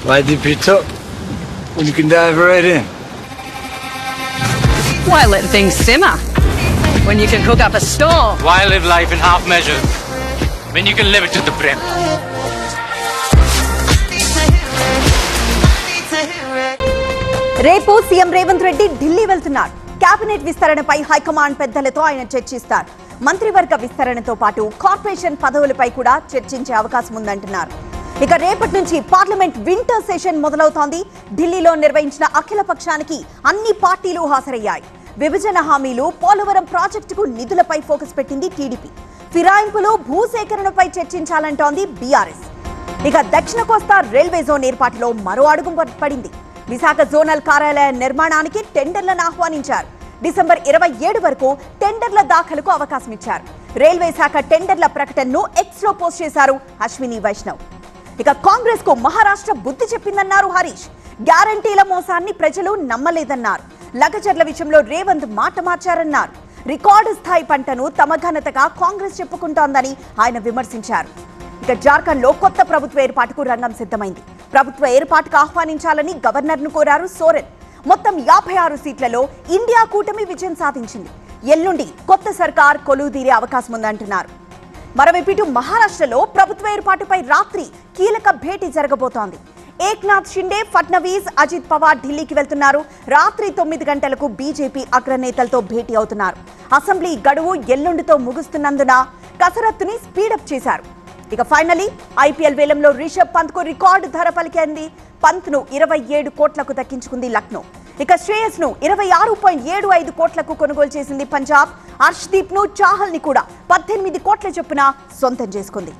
Why dip it up when you can dive right in? Why let things simmer when you can cook up a storm? Why live life in half measures when you can live it to the brim? రేపు CM Revanth Reddy Delhi వెళ్తున్నారు. Cabinet విస్తరణపై high command పెద్దలతో ఆయన చర్చిస్తారు. మంత్రివర్గ విస్తరణతో పాటు corporation పదవులపై కూడా చర్చించే అవకాశం ఉందంటున్నారు. ఇక రేపటి నుంచి పార్లమెంట్ వింటర్ సెషన్ మొదలవుతోంది. ఢిల్లీలో నిర్వహించిన అఖిల పక్షానికి అన్ని పార్టీలు హాజరయ్యాయి. విభజన హామీలు, పోలవరం ప్రాజెక్టుకు నిధులపై ఫోకస్ పెట్టింది టీడీపీ. ఫిరాయింపులు, భూసేకరణపై చర్చించాలంటోంది బీఆర్ఎస్. ఇక దక్షిణ కోస్తా రైల్వే జోన్ ఏర్పాటులో మరో అడుగు పడింది. విశాఖ జోనల్ కార్యాలయ నిర్మాణానికి టెండర్లను ఆహ్వానించారు. డిసెంబర్ 27 వరకు టెండర్ల దాఖలకు అవకాశం ఇచ్చారు. రైల్వే శాఖ టెండర్ల ప్రకటనను ఎక్స్ లో పోస్ట్ చేశారు అశ్విని వైష్ణవ్. ఇక కాంగ్రెస్ కు మహారాష్ట్ర బుద్ధి చెప్పిందన్నారు హరీష్. గ్యారంటీల మోసాన్ని ప్రజలు నమ్మలేదన్నారు. లగచర్ల విషయంలో రేవంత్ మాట మార్చారన్నారు. రికార్డు స్థాయి పంటను తమ ఘనతగా కాంగ్రెస్ చెప్పుకుంటోందని ఆయన విమర్శించారు. ఇక జార్ఖండ్ లో కొత్త ప్రభుత్వ ఏర్పాటుకు రంగం సిద్ధమైంది. ప్రభుత్వ ఏర్పాటుకు ఆహ్వానించాలని గవర్నర్ ను కోరారు సోరెన్. మొత్తం 56 సీట్లలో ఇండియా కూటమి విజయం సాధించింది. ఎల్లుండి కొత్త సర్కార్ కొలువుదీరే అవకాశం ఉందంటున్నారు. మరోవైపు ఇటు మహారాష్ట్రలో ప్రభుత్వ ఏర్పాటుపై రాత్రి కీలక భేటీ జరగబోతోంది. ఏక్నాథ్ షిండే, ఫడ్నవీస్, అజిత్ పవార్ ఢిల్లీకి వెళ్తున్నారు. రాత్రి 9 గంటలకు బీజేపీ అగ్రనేతలతో భేటీ అవుతున్నారు. అసెంబ్లీ గడువు ఎల్లుండితో ముగుస్తున్నందున కసరత్తుని స్పీడప్ చేశారు. ఇక ఫైనలీ ఐపీఎల్ వేలంలో రిషబ్ పంత్ కు రికార్డు ధర పలికింది. పంత్ ను 27 కోట్లకు దక్కించుకుంది లక్నో. ఇక శ్రేయస్ ను 26.75 కోట్లకు కొనుగోలు చేసింది పంజాబ్. హర్ష్దీప్ ను, చాహల్ ని కూడా 18 కోట్ల చొప్పున సొంతం చేసుకుంది.